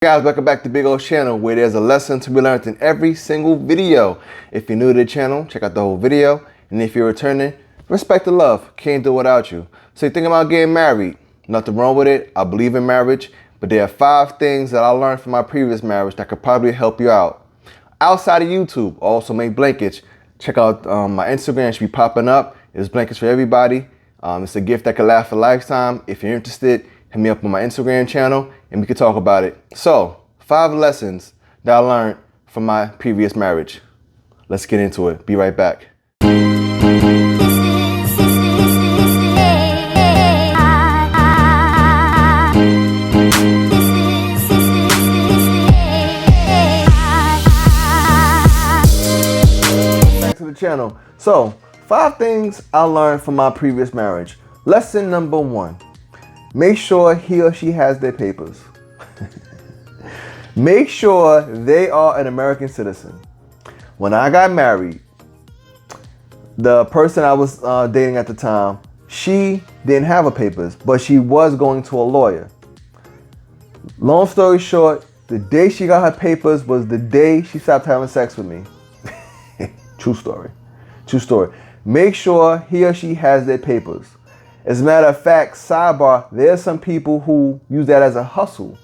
Guys, welcome back to Big O's channel, where there's a lesson to be learned in every single video. If you're new to the channel, check out the whole video. And if you're returning, respect and love. Can't do it without you. So you're thinking about getting married. Nothing wrong with it. I believe in marriage. But there are 5 things that I learned from my previous marriage that could probably help you out. Outside of YouTube, I also make blankets. Check out my Instagram. It should be popping up. There's blankets for everybody. It's a gift that could last a lifetime. If you're interested, hit me up on my Instagram channel and we can talk about it. So, 5 lessons that I learned from my previous marriage. Let's get into it. Be right back. Back to the channel. So, 5 things I learned from my previous marriage. Lesson number 1. Make sure he or she has their papers. Make sure they are an American citizen. When I got married, the person I was dating at the time, she didn't have her papers, but she was going to a lawyer. Long story short, the day she got her papers was the day she stopped having sex with me. True story. True story. Make sure he or she has their papers. As a matter of fact, sidebar, there's some people who use that as a hustle.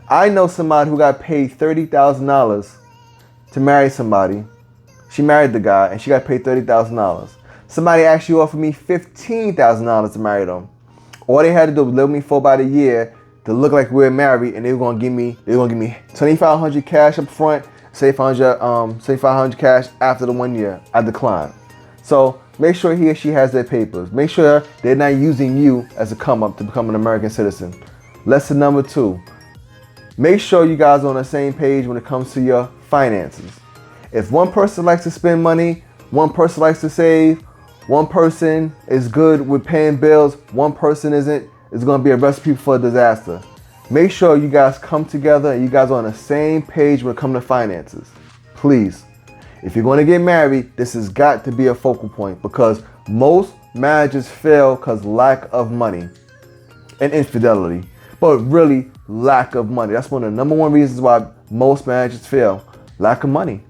I know somebody who got paid $30,000 to marry somebody. She married the guy and she got paid $30,000. Somebody actually offered me $15,000 to marry them. All they had to do was live with me for about a year to look like we were married, and they were gonna give me $2,500 cash up front, say $500 cash after the 1 year. I declined. So make sure he or she has their papers. Make sure they're not using you as a come up to become an American citizen. Lesson number 2. Make sure you guys are on the same page when it comes to your finances. If one person likes to spend money, one person likes to save, one person is good with paying bills, one person isn't, it's going to be a recipe for a disaster. Make sure you guys come together and you guys are on the same page when it comes to finances. Please. If you're going to get married, this has got to be a focal point, because most marriages fail because lack of money and infidelity, but really lack of money. That's one of the number 1 reasons why most marriages fail. Lack of money.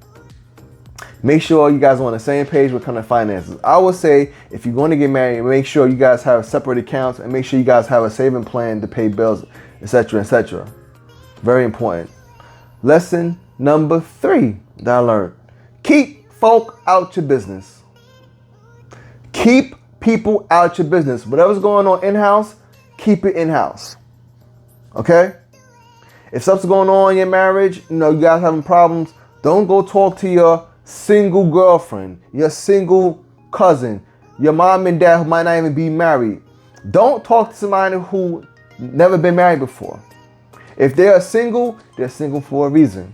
Make sure you guys are on the same page when it comes to finances. I would say if you're going to get married, make sure you guys have separate accounts and make sure you guys have a saving plan to pay bills, etc., etc. Very important. Lesson number 3 that I learned. Keep folk out your business. Keep people out your business. Whatever's going on in-house, keep it in-house. Okay? If something's going on in your marriage, you guys having problems, don't go talk to your single girlfriend, your single cousin, your mom and dad who might not even be married. Don't talk to somebody who never been married before. If they're single for a reason.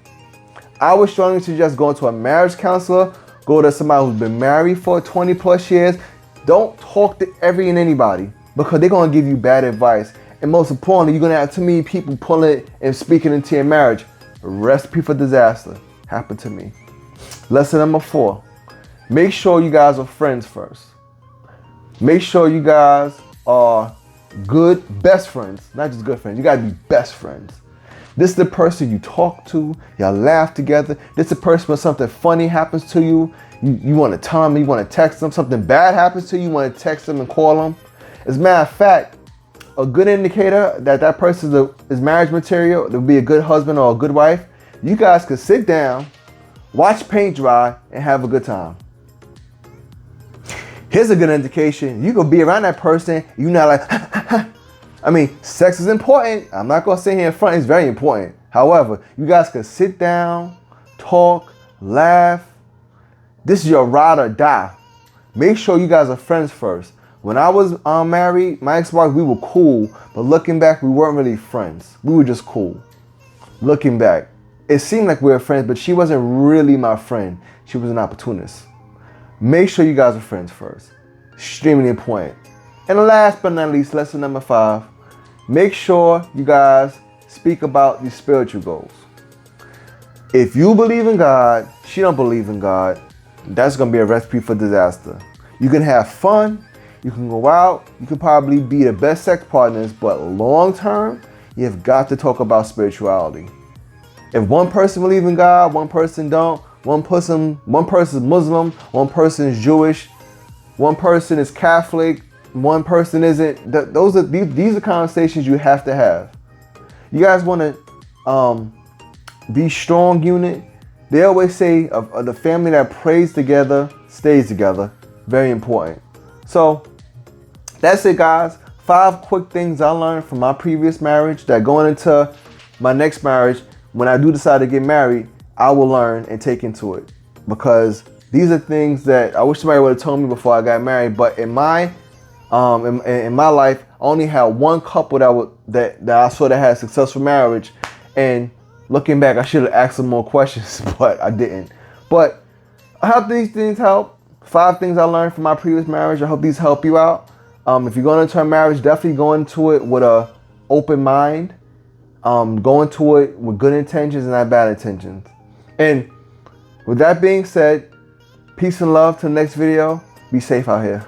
I would strongly suggest going to a marriage counselor, go to somebody who's been married for 20 plus years. Don't talk to every and anybody, because they're going to give you bad advice. And most importantly, you're going to have too many people pulling and speaking into your marriage. A recipe for disaster happened to me. Lesson number 4. Make sure you guys are friends first. Make sure you guys are good, best friends. Not just good friends. You got to be best friends. This is the person you talk to, y'all laugh together. This is the person when something funny happens to you, you want to tell them, you want to text them. Something bad happens to you, you want to text them and call them. As a matter of fact, a good indicator that that person is marriage material, to be a good husband or a good wife, you guys could sit down, watch paint dry, and have a good time. Here's a good indication. You could be around that person, you're not like, I mean, sex is important. I'm not going to sit here in front. It's very important. However, you guys can sit down, talk, laugh. This is your ride or die. Make sure you guys are friends first. When I was married, my ex-wife, we were cool. But looking back, we weren't really friends. We were just cool. Looking back, it seemed like we were friends, but she wasn't really my friend. She was an opportunist. Make sure you guys are friends first. Extremely important. And last but not least, lesson number 5, make sure you guys speak about your spiritual goals. If you believe in God, she don't believe in God, that's going to be a recipe for disaster. You can have fun, you can go out, you can probably be the best sex partners, but long term, you've got to talk about spirituality. If one person believes in God, one person don't, one person is Muslim, one person is Jewish, one person is Catholic, one person isn't. These are conversations you have to have. You guys want to be strong unit. They always say of the family that prays together stays together. Very important. So that's it, guys. 5 quick things I learned from my previous marriage that going into my next marriage, when I do decide to get married, I will learn and take into it. Because these are things that I wish somebody would have told me before I got married. But in my life, I only had one couple that I saw that had a successful marriage. And looking back, I should have asked them more questions, but I didn't. But I hope these things help. 5 things I learned from my previous marriage. I hope these help you out. If you're going into a marriage, definitely go into it with an open mind. Go into it with good intentions and not bad intentions. And with that being said, peace and love to the next video. Be safe out here.